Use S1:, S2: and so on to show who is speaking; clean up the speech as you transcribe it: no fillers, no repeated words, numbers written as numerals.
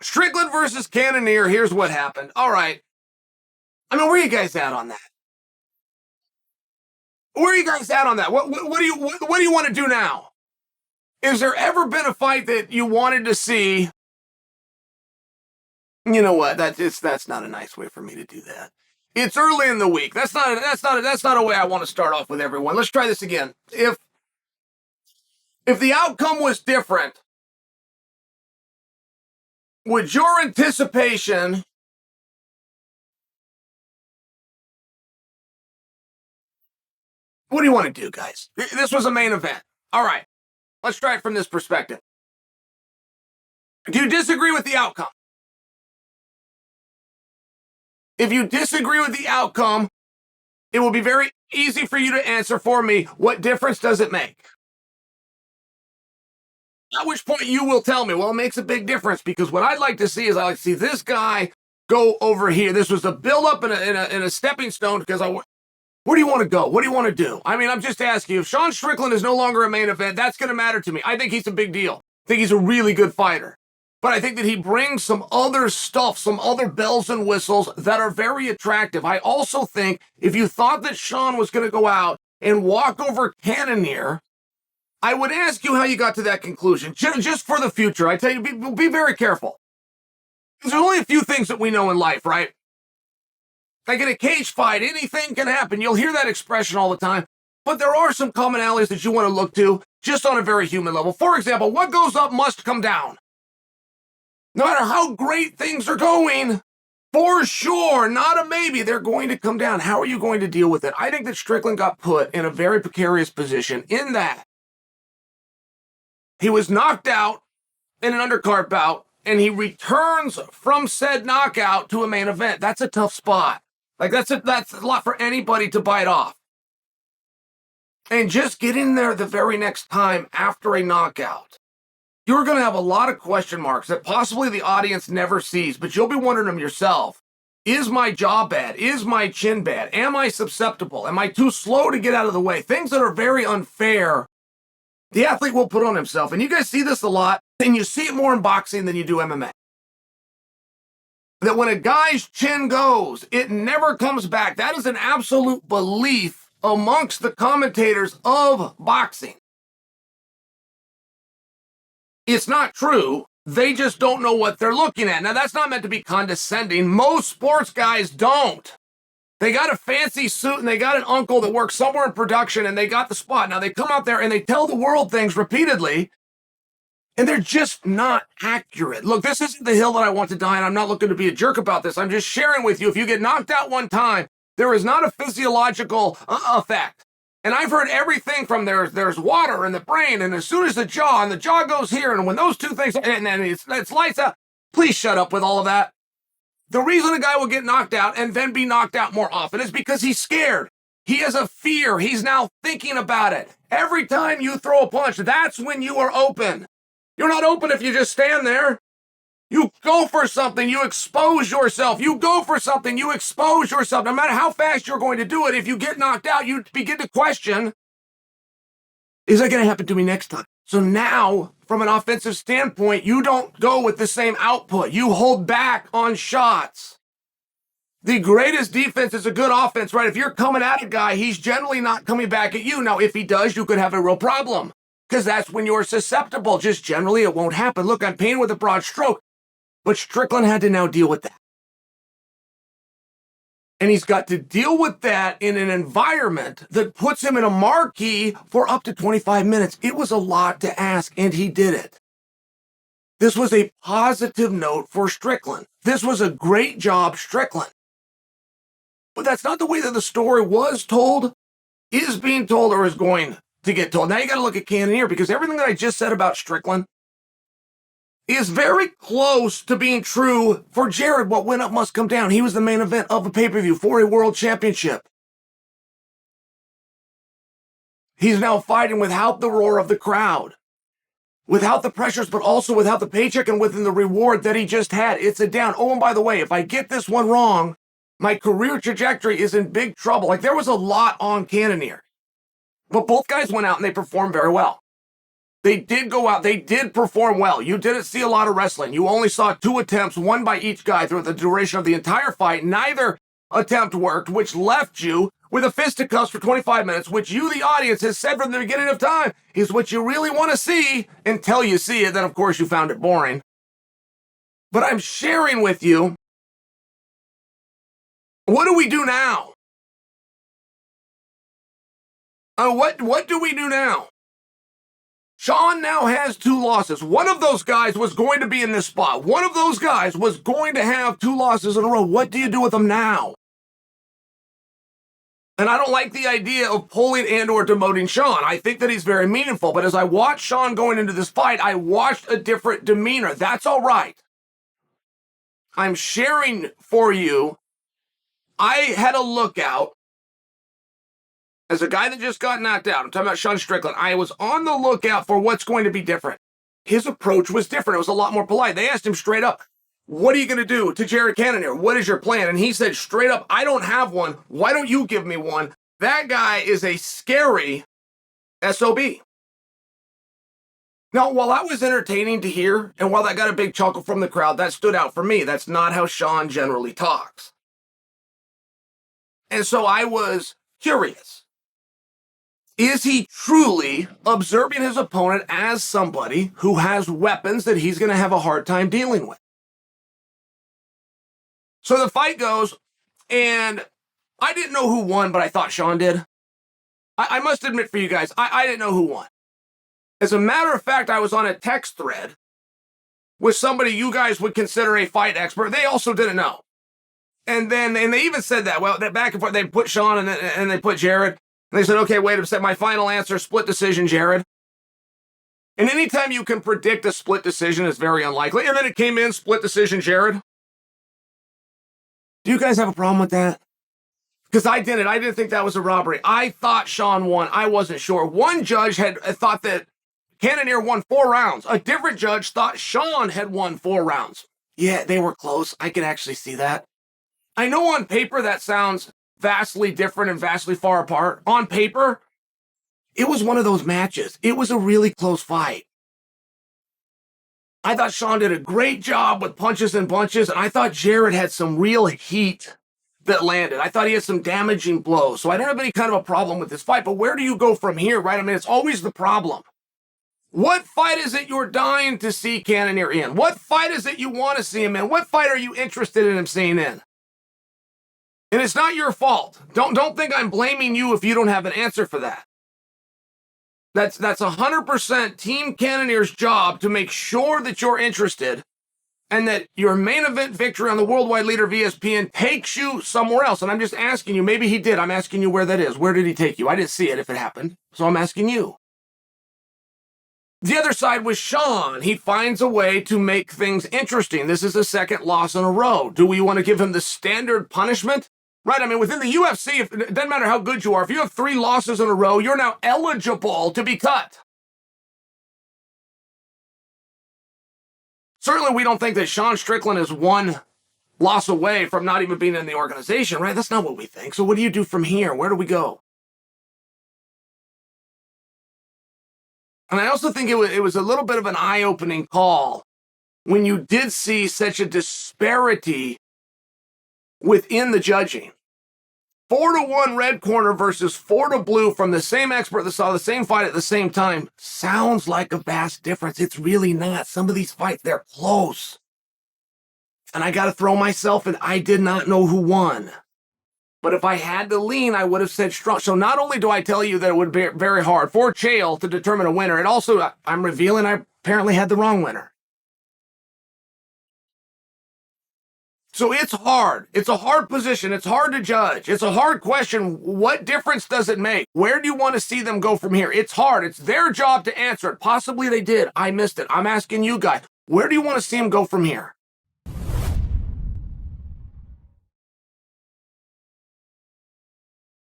S1: Strickland versus Cannonier. Here's what happened. All right. I mean, where are you guys at on that? Where are you guys at on that? What do you want to do now? Is there ever been a fight that you wanted to see? You know what? That's not a nice way for me to do that. It's early in the week. That's not a way I want to start off with everyone. Let's try this again. If the outcome was different, would your anticipation what do you want to do, guys? This was a main event. All right. Let's try it from this perspective. Do you disagree with the outcome? If you disagree with the outcome, it will be very easy for you to answer for me. What difference does it make? At which point you will tell me, well, it makes a big difference because what I'd like to see is I like to see this guy go over here. This was a build-up and a stepping stone because where do you want to go? What do you want to do? I mean, I'm just asking you. If Sean Strickland is no longer a main event, that's going to matter to me. I think he's a big deal. I think he's a really good fighter. But I think that he brings some other stuff, some other bells and whistles that are very attractive. I also think if you thought that Sean was going to go out and walk over Cannonier, I would ask you how you got to that conclusion. Just for the future, I tell you, be very careful. There's only a few things that we know in life, right? Like in a cage fight, anything can happen. You'll hear that expression all the time. But there are some commonalities that you want to look to just on a very human level. For example, what goes up must come down. No matter how great things are going, for sure, not a maybe, they're going to come down. How are you going to deal with it? I think that Strickland got put in a very precarious position in that he was knocked out in an undercard bout, and he returns from said knockout to a main event. That's a tough spot. Like, that's a lot for anybody to bite off. And just get in there the very next time after a knockout. You're going to have a lot of question marks that possibly the audience never sees, but you'll be wondering them yourself. Is my jaw bad? Is my chin bad? Am I susceptible? Am I too slow to get out of the way? Things that are very unfair, the athlete will put on himself. And you guys see this a lot, and you see it more in boxing than you do MMA. That when a guy's chin goes, it never comes back. That is an absolute belief amongst the commentators of boxing. It's not true. They just don't know what they're looking at. Now, that's not meant to be condescending. Most sports guys don't. They got a fancy suit and they got an uncle that works somewhere in production and they got the spot. Now, they come out there and they tell the world things repeatedly, and they're just not accurate. Look, this isn't the hill that I want to die on. I'm not looking to be a jerk about this. I'm just sharing with you. If you get knocked out one time, there is not a physiological effect. And I've heard everything from there's water in the brain, and as soon as the jaw goes here, and when those two things, and then it's lights out. Please shut up with all of that. The reason a guy will get knocked out and then be knocked out more often is because he's scared. He has a fear. He's now thinking about it. Every time you throw a punch, that's when you are open. You're not open if you just stand there. You go for something, you expose yourself. You go for something, you expose yourself. No matter how fast you're going to do it, if you get knocked out, you begin to question, is that going to happen to me next time? So now, from an offensive standpoint, you don't go with the same output. You hold back on shots. The greatest defense is a good offense, right? If you're coming at a guy, he's generally not coming back at you. Now, if he does, you could have a real problem because that's when you're susceptible. Just generally, it won't happen. Look, I'm painting with a broad stroke. But Strickland had to now deal with that. And he's got to deal with that in an environment that puts him in a marquee for up to 25 minutes. It was a lot to ask, and he did it. This was a positive note for Strickland. This was a great job, Strickland. But that's not the way that the story was told, is being told, or is going to get told. Now you got to look at Cannonier, because everything that I just said about Strickland is very close to being true for Jared. What went up must come down. He was the main event of a pay-per-view for a world championship. He's now fighting without the roar of the crowd, without the pressures, but also without the paycheck and within the reward that he just had. It's a down. Oh, and by the way, if I get this one wrong, my career trajectory is in big trouble. Like, there was a lot on Cannonier, but both guys went out and they performed very well. They did go out. They did perform well. You didn't see a lot of wrestling. You only saw 2 attempts, one by each guy throughout the duration of the entire fight. Neither attempt worked, which left you with a fisticuffs for 25 minutes, which you, the audience, has said from the beginning of time is what you really want to see until you see it. Then, of course, you found it boring. But I'm sharing with you, what do we do now? What do we do now? Sean now has 2 losses. One of those guys was going to be in this spot. One of those guys was going to have 2 losses in a row. What do you do with them now? And I don't like the idea of pulling and or demoting Sean. I think that he's very meaningful. But as I watched Sean going into this fight, I watched a different demeanor. That's all right. I'm sharing for you. I had a lookout. As a guy that just got knocked out, I'm talking about Sean Strickland, I was on the lookout for what's going to be different. His approach was different. It was a lot more polite. They asked him straight up, what are you going to do to Jared Cannonier? What is your plan? And he said straight up, I don't have one. Why don't you give me one? That guy is a scary SOB. Now, while that was entertaining to hear, and while that got a big chuckle from the crowd, that stood out for me. That's not how Sean generally talks. And so I was curious. Is he truly observing his opponent as somebody who has weapons that he's going to have a hard time dealing with? So the fight goes, and I didn't know who won, but I thought Sean did. I must admit for you guys, I didn't know who won. As a matter of fact, I was on a text thread with somebody you guys would consider a fight expert. They also didn't know. And they even said that, well, that back and forth, they put Sean and they put Jared. And they said, okay, wait a second, my final answer, split decision, Jared. And anytime you can predict a split decision, it's very unlikely. And then it came in, split decision, Jared. Do you guys have a problem with that? Because I didn't. I didn't think that was a robbery. I thought Sean won. I wasn't sure. One judge had thought that Cannonier won 4 rounds. A different judge thought Sean had won 4 rounds. Yeah, they were close. I can actually see that. I know on paper that sounds vastly different and vastly far apart. On paper, it was one of those matches. It was a really close fight. I thought Sean did a great job with punches and bunches, and I thought Jared had some real heat that landed. I thought he had some damaging blows, so I don't have any kind of a problem with this fight, but where do you go from here, right? I mean, it's always the problem. What fight is it you're dying to see Cannonier in? What fight is it you want to see him in? What fight are you interested in him seeing in? And it's not your fault. Don't think I'm blaming you if you don't have an answer for that. That's 100% Team Cannonier's job to make sure that you're interested and that your main event victory on the worldwide leader of ESPN takes you somewhere else. And I'm just asking you, maybe he did. I'm asking you where that is. Where did he take you? I didn't see it if it happened. So I'm asking you. The other side was Sean. He finds a way to make things interesting. This is the 2nd loss in a row. Do we want to give him the standard punishment? Right, I mean, within the UFC, it doesn't matter how good you are. If you have 3 losses in a row, you're now eligible to be cut. Certainly, we don't think that Sean Strickland is 1 loss away from not even being in the organization, right? That's not what we think. So what do you do from here? Where do we go? And I also think it was a little bit of an eye-opening call when you did see such a disparity within the judging. 4-1 red corner versus 4 blue from the same expert that saw the same fight at the same time sounds like a vast difference. It's really not. Some of these fights, they're close. And I got to throw myself in. I did not know who won. But if I had to lean, I would have said strong. So not only do I tell you that it would be very hard for Chael to determine a winner, it also, I'm revealing I apparently had the wrong winner. So it's hard. It's a hard position. It's hard to judge. It's a hard question. What difference does it make? Where do you want to see them go from here? It's hard. It's their job to answer it. Possibly they did. I missed it. I'm asking you guys, where do you want to see them go from here?